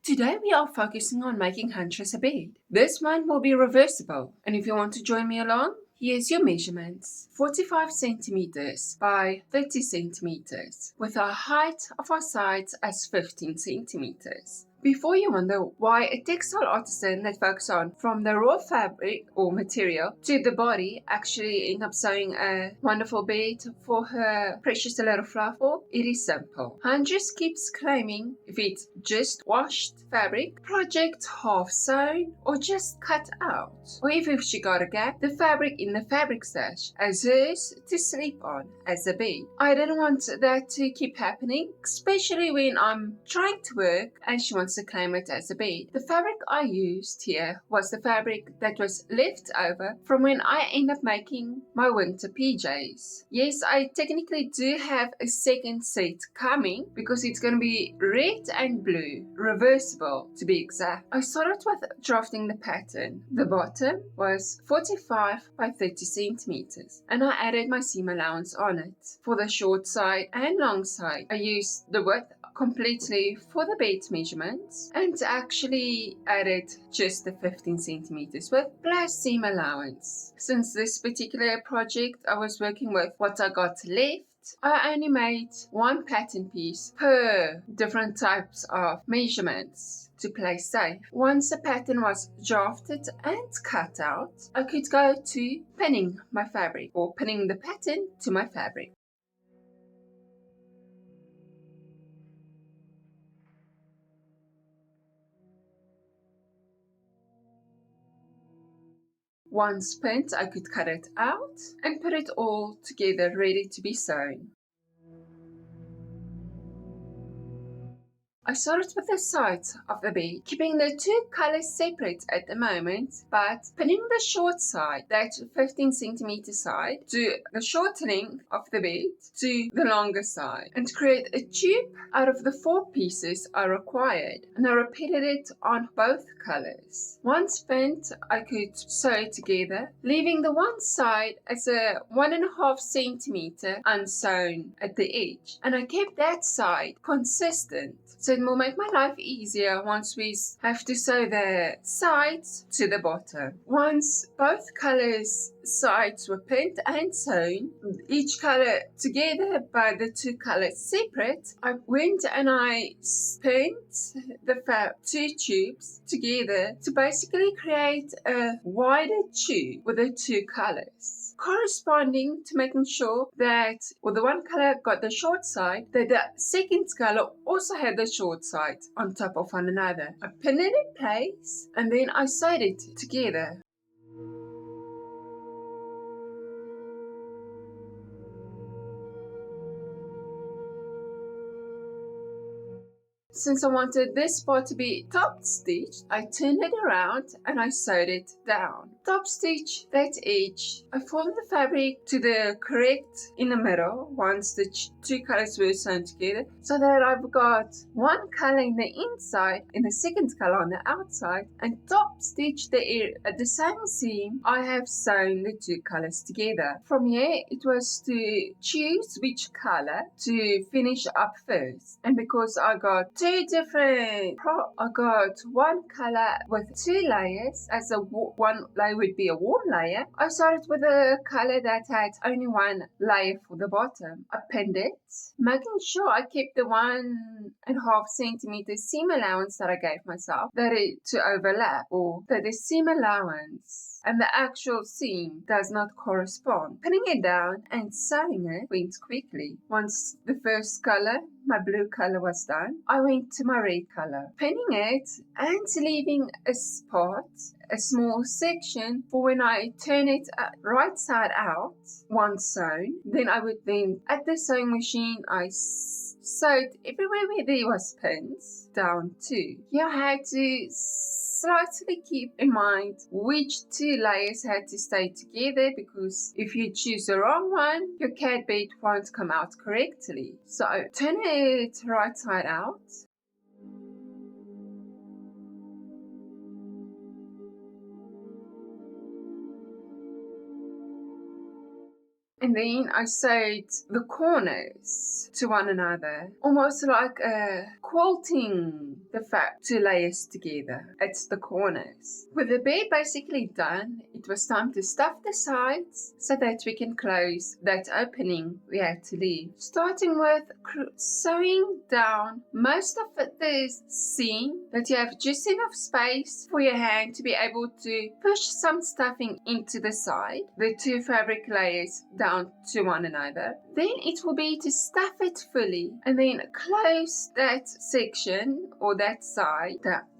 Today we are focusing on making Huntress a bed. This one will be reversible, and if you want to join me along, here's your measurements. 45 centimeters by 30 centimeters, with a height of our sides as 15 centimeters. Before you wonder why a textile artisan that focuses on from the raw fabric or material to the body actually end up sewing a wonderful bed for her precious little fluff ball, it is simple. Huntress keeps claiming if it's just washed fabric, project half sewn, or just cut out. Or if she got a gap, the fabric in the fabric stash as hers to sleep on as a bed. I didn't want that to keep happening, especially when I'm trying to work and she wants to claim it as a bed. The fabric I used here was the fabric that was left over from when I ended up making my winter PJs. Yes, I technically do have a second set coming because it's going to be red and blue, reversible to be exact. I started with drafting the pattern. The bottom was 45 by 30 centimeters and I added my seam allowance on it. For the short side and long side, I used the width completely for the bed measurements and actually added just the 15 centimeters with plus seam allowance. Since this particular project I was working with what I got left, I only made one pattern piece per different types of measurements to play safe. Once the pattern was drafted and cut out, I could go to pinning my fabric or pinning the pattern to my fabric. Once pinned, I could cut it out and put it all together ready to be sewn. I started with the sides of the bed, keeping the two colors separate at the moment, but pinning the short side, that 15 centimeter side, to the short length of the bed to the longer side, and create a tube out of the 4 pieces I required, and I repeated it on both colors. Once pinned, I could sew it together, leaving the one side as a 1.5 centimeter unsewn at the edge, and I kept that side consistent. So it will make my life easier once we have to sew the sides to the bottom. Once both colors sides were pinned and sewn, each color together but the two colors separate, I went and I pinned the 2 tubes together to basically create a wider tube with the 2 colors, corresponding to making sure that the one color got the short side, that the second color also had the short side on top of one another. I pinned it in place and then I sewed it together. Since I wanted this part to be top stitched, I turned it around and I sewed it down. Top stitch that edge. I folded the fabric to the correct in the middle once the 2 colors were sewn together, so that I've got one color in the inside and the second color on the outside, and top stitch the area at the same seam I have sewn the 2 colors together. From here it was to choose which color to finish up first, and because I got 2 different I got one color with 2 layers, as one layer would be a warm layer. I started with a color that had only 1 layer for the bottom. I pinned it, making sure I kept the 1.5 centimeter seam allowance that I gave myself, to overlap, or that the seam allowance and the actual seam does not correspond. Pinning it down and sewing it went quickly. Once the first color, my blue color, was done, I went to my red color, pinning it and leaving a spot, a small section for when I turn it right side out once sewn. Then I would at the sewing machine I sewed everywhere where there was pins down too. You had to slightly keep in mind which 2 layers had to stay together, because if you choose the wrong one, your cat bed won't come out correctly. So turn it right side out. And then I sewed the corners to one another, almost like quilting the two layers together at the corners. With the bed basically done, it was time to stuff the sides so that we can close that opening we had to leave. Starting with sewing down most of the seam that you have just enough space for your hand to be able to push some stuffing into the side, the two fabric layers down to one another. Then it will be to stuff it fully and then close that section or that side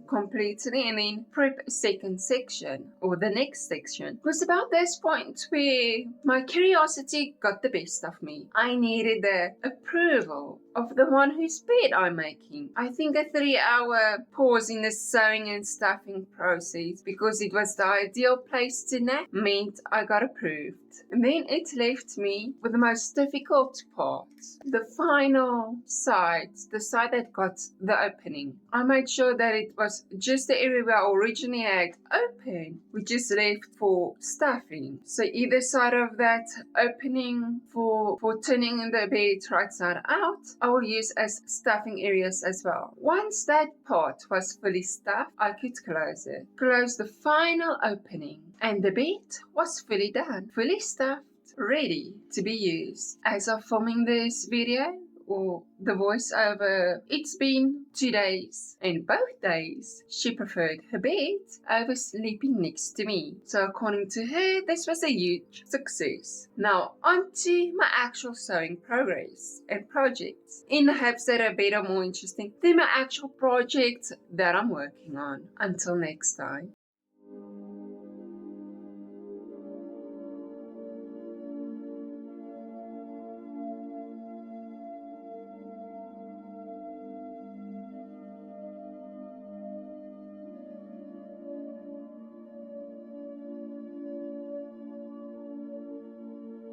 completely and then prep a second section or the next section. It was about this point where my curiosity got the best of me. I needed the approval of the one whose bed I'm making. I think a 3-hour pause in the sewing and stuffing process, because it was the ideal place to nap, meant I got approved. And then it left me with the most difficult part, the final side, the side that got the opening. I made sure that it was just the area where I originally had open, we just left for stuffing. So either side of that opening for turning the bed right side out, I will use as stuffing areas as well. Once that part was fully stuffed, I could close it. Close the final opening, and the bed was fully done, fully stuffed, ready to be used. As of filming this video, or the voiceover, it's been 2 days, and both days she preferred her bed over sleeping next to me. So according to her, this was a huge success. Now on to my actual sewing progress and projects, in the hopes that are better, more interesting than my actual project that I'm working on. Until next time.